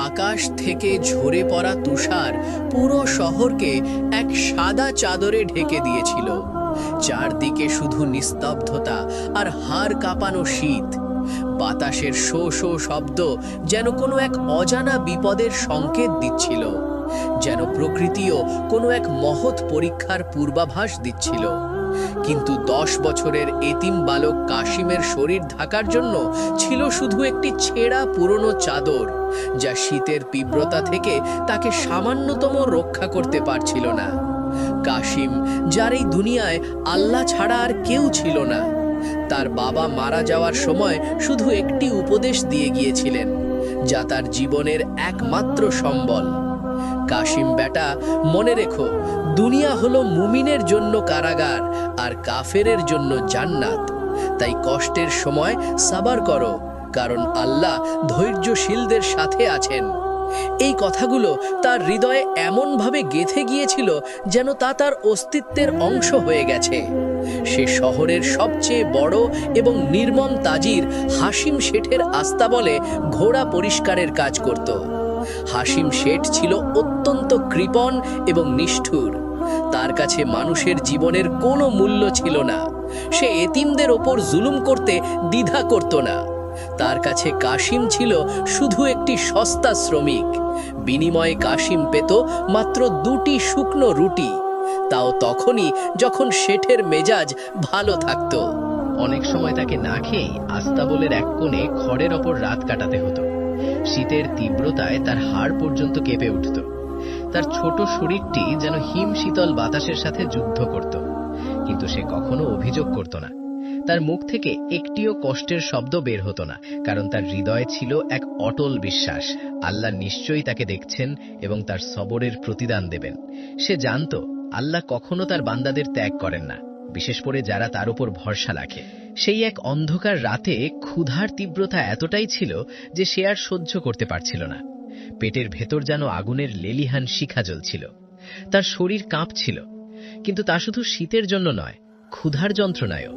আকাশ থেকে ঝরে পড়া তুষার পুরো শহরকে এক সাদা চাদরে ঢেকে দিয়েছিল। চারদিকে শুধু নিস্তব্ধতা আর হাড় কাঁপানো শীত। বাতাসের শো শো শব্দ যেন কোনো এক অজানা বিপদের সংকেত দিচ্ছিল, যেন প্রকৃতিও কোনো এক মহৎ পরীক্ষার পূর্বাভাস দিচ্ছিল। কিন্তু 10 বছরের এতিম বালক কাশিমের শরীর ঢাকার জন্য ছিল শুধু একটি ছেঁড়া পুরনো চাদর, যা শীতের তীব্রতা থেকে তাকে সামান্যতম রক্ষা করতে পারছিল না। কাশিম, যার এই দুনিয়ায় আল্লাহ ছাড়া আর কেউ ছিল না, তার বাবা মারা যাওয়ার সময় শুধু একটি উপদেশ দিয়ে গিয়েছিলেন, যা তার জীবনের একমাত্র সম্বল। কাশিম বেটা, মনে রেখো, দুনিয়া হলো মুমিনের জন্য কারাগার আর কাফেরের জন্য জান্নাত। তাই কষ্টের সময় সাবার করো, কারণ আল্লাহ ধৈর্যশীলদের সাথে আছেন। এই কথাগুলো তার হৃদয়ে এমনভাবে গেঁথে গিয়েছিল যেন তা তার অস্তিত্বের অংশ হয়ে গেছে। সে শহরের সবচেয়ে বড় এবং নির্মম তাজির হাসিম শেঠের আস্তাবলে ঘোড়া পরিষ্কারের কাজ করত। হাসিম শেঠ ছিল অত্যন্ত কৃপণ এবং নিষ্ঠুর। তার কাছে মানুষের জীবনের কোনো মূল্য ছিল না। সে এতিমদের ওপর জুলুম করতে দ্বিধা করত না। তার কাছে কাশিম ছিল শুধু একটি সস্তা শ্রমিক। বিনিময়ে কাশিম পেত মাত্র 2টি শুকনো রুটি, তাও তখনই যখন শেঠের মেজাজ ভালো থাকত। অনেক সময় তাকে না খেয়েই আস্তাবলের এক কোণে খড়ের ওপর রাত কাটাতে হতো। শীতের তীব্রতায় তার হাড় পর্যন্ত কেঁপে উঠত। তার ছোট শরীরটি যেন হিম শীতল বাতাসের সাথে যুদ্ধ করত, কিন্তু সে কখনো অভিযোগ করত না। তার মুখ থেকে একটিও কষ্টের শব্দ বের হতো না, কারণ তার হৃদয়ে ছিল এক অটল বিশ্বাস, আল্লাহ নিশ্চয়ই তাকে দেখছেন এবং তার সবরের প্রতিদান দেবেন। সে জানত আল্লাহ কখনো তার বান্দাদের ত্যাগ করেন না, বিশেষ করে যারা তার উপর ভরসা রাখে। সেই এক অন্ধকার রাতে ক্ষুধার তীব্রতা এতটাই ছিল যে সে আর সহ্য করতে পারছিল না। পেটের ভেতর যেন আগুনের লেলিহান শিখা জ্বলছিল। তার শরীর কাঁপছিল, কিন্তু তা শুধু শীতের জন্য নয়, ক্ষুধার যন্ত্রণায়ও।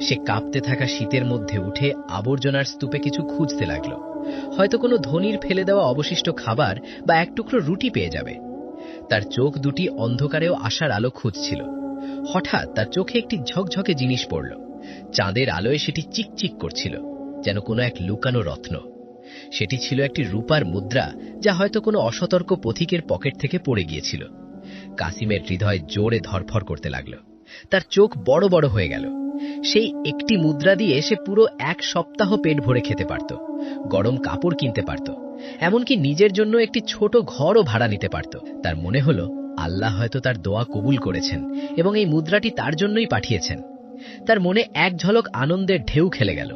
সে কাঁপতে থাকা শীতের মধ্যে উঠে আবর্জনার স্তূপে কিছু খুঁজতে লাগলো। হয়তো কোনো ধনীর ফেলে দেওয়া অবশিষ্ট খাবার বা এক টুকরো রুটি পেয়ে যাবে। তার চোখ দুটি অন্ধকারেও আশার আলো খুঁজছিল। হঠাৎ তার চোখে একটি ঝকঝকে জিনিস পড়ল। চাঁদের আলোয় সেটি চিকচিক করছিল, যেন কোনো এক লুকানো রত্ন। সেটি ছিল একটি রূপার মুদ্রা, যা হয়তো কোনো অসতর্ক পথিকের পকেট থেকে পড়ে গিয়েছিল। কাসিমের হৃদয় জোরে ধরফর করতে লাগল। তার চোখ বড় বড় হয়ে গেল। সেই একটি মুদ্রা দিয়ে সে পুরো 1 সপ্তাহ পেট ভরে খেতে পারত, গরম কাপড় কিনতে পারত, এমনকি নিজের জন্য একটি ছোট ঘরও ভাড়া নিতে পারত। তার মনে হলো আল্লাহ হয়তো তার দোয়া কবুল করেছেন এবং এই মুদ্রাটি তার জন্যই পাঠিয়েছেন। তার মনে এক ঝলক আনন্দের ঢেউ খেলে গেল,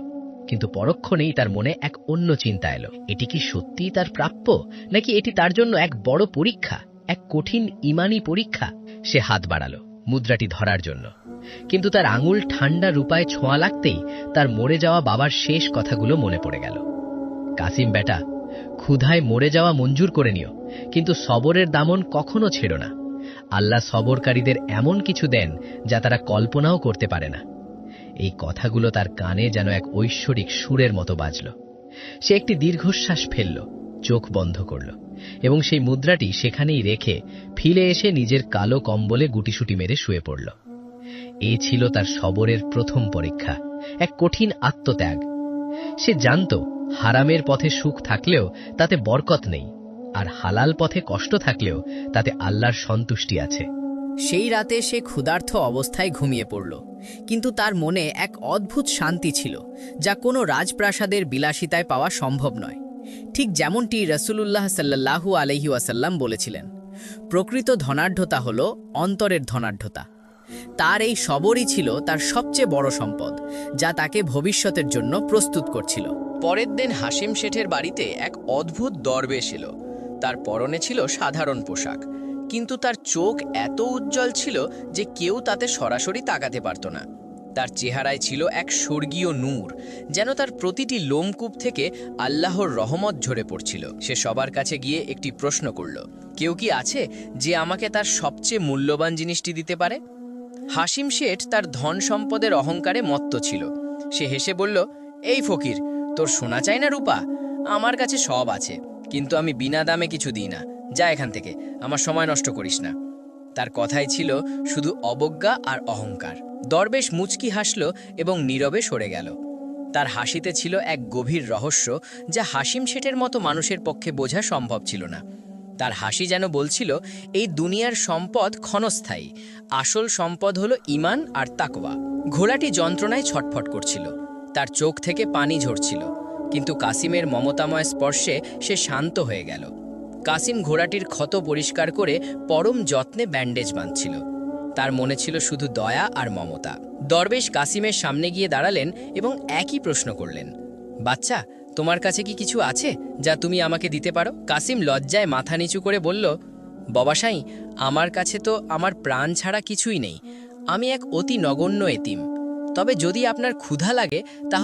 কিন্তু পরক্ষণেই তার মনে এক অন্য চিন্তা এলো। এটি কি সত্যিই তার প্রাপ্য, নাকি এটি তার জন্য এক বড় পরীক্ষা, এক কঠিন ইমানি পরীক্ষা? সে হাত বাড়ালো মুদ্রাটি ধরার জন্য, কিন্তু তার আঙুল ঠান্ডা রূপায় ছোঁয়া লাগতেই তার মরে যাওয়া বাবার শেষ কথাগুলো মনে পড়ে গেল। কাসিম বেটা, ক্ষুধায় মরে যাওয়া মঞ্জুর করে নিও, কিন্তু সবরের দামন কখনো ছেড়ো না। আল্লাহ সবরকারীদের এমন কিছু দেন যা তারা কল্পনাও করতে পারে না। এই কথাগুলো তার কানে যেন এক ঐশ্বরিক সুরের মতো বাজল। সে একটি দীর্ঘশ্বাস ফেলল, চোখ বন্ধ করল এবং সেই মুদ্রাটি সেখানেই রেখে ফিরে এসে নিজের কালো কম্বলে গুটিসুটি মেরে শুয়ে পড়ল। এ ছিল তার সবরের প্রথম পরীক্ষা, এক কঠিন আত্মত্যাগ। সে জানত হারামের পথে সুখ থাকলেও তাতে বরকত নেই, আর হালাল পথে কষ্ট থাকলেও তাতে আল্লাহর সন্তুষ্টি আছে। সেই রাতে সে ক্ষুধার্ত অবস্থায় ঘুমিয়ে পড়ল, কিন্তু তার মনে এক অদ্ভুত শান্তি ছিল, যা কোনো রাজপ্রাসাদের বিলাসিতায় পাওয়া সম্ভব নয়। ঠিক যেমনটি রাসূলুল্লাহ সাল্লাল্লাহু আলাইহি ওয়াসাল্লাম বলেছিলেন, প্রকৃত ধনাঢ্যতা হল অন্তরের ধনাঢ্যতা। তার এই সবরই ছিল তার সবচেয়ে বড় সম্পদ, যা তাকে ভবিষ্যতের জন্য প্রস্তুত করছিল। পরের দিন হাসিম শেঠের বাড়িতে এক অদ্ভুত দরবেশ এলো। তার পরনে ছিল সাধারণ পোশাক, কিন্তু তার চোখ এত উজ্জ্বল ছিল যে কেউ তাতে সরাসরি তাকাতে পারত না। তার চেহারায় ছিল এক স্বর্গীয় নূর, যেন তার প্রতিটি লোমকূপ থেকে আল্লাহর রহমত ঝরে পড়ছিল। সে সবার কাছে গিয়ে একটি প্রশ্ন করল, কেউ কি আছে যে আমাকে তার সবচেয়ে মূল্যবান জিনিসটি দিতে পারে? হাসিম শেঠ তার ধন সম্পদের অহংকারে মত্ত ছিল। সে হেসে বলল, এই ফকির, তোর সোনা চাই না রূপা? আমার কাছে সব আছে, কিন্তু আমি বিনা দামে কিছু দিই না। যা এখান থেকে, আমার সময় নষ্ট করিস না। তার কথাই ছিল শুধু অবজ্ঞা আর অহংকার। দরবেশ মুচকি হাসল এবং নীরবে সরে গেল। তার হাসিতে ছিল এক গভীর রহস্য যা হাসিম শেঠের মতো মানুষের পক্ষে বোঝা সম্ভব ছিল না। তার হাসি যেন বলছিল, এই দুনিয়ার সম্পদ ক্ষণস্থায়ী, আসল সম্পদ হলো ঈমান আর তাকওয়া। ঘোড়াটি যন্ত্রণায় ছটফট করছিল, তার চোখ থেকে পানি ঝরছিল, কিন্তু কাসিমের মমতাময় স্পর্শে সে শান্ত হয়ে গেল। কাসিম ঘোড়াটির ক্ষত পরিষ্কার করে পরম যত্নে ব্যান্ডেজ বাঁধছিল। তার মনে ছিল শুধু দয়া আর মমতা। দরবেশ কাসিমের সামনে গিয়ে দাঁড়ালেন এবং একই প্রশ্ন করলেন, বাচ্চা, তোমার কাছে কি কিছু আছে যা তুমি আমাকে দিতে পারো? কাসিম লজ্জায় মাথা নিচু করে বলল, বাবাসাই, আমার কাছে তো আমার প্রাণ ছাড়া কিছুই নেই। আমি এক অতি নগণ্য এতিম। তবে যদি আপনার ক্ষুধা লাগে তাহলে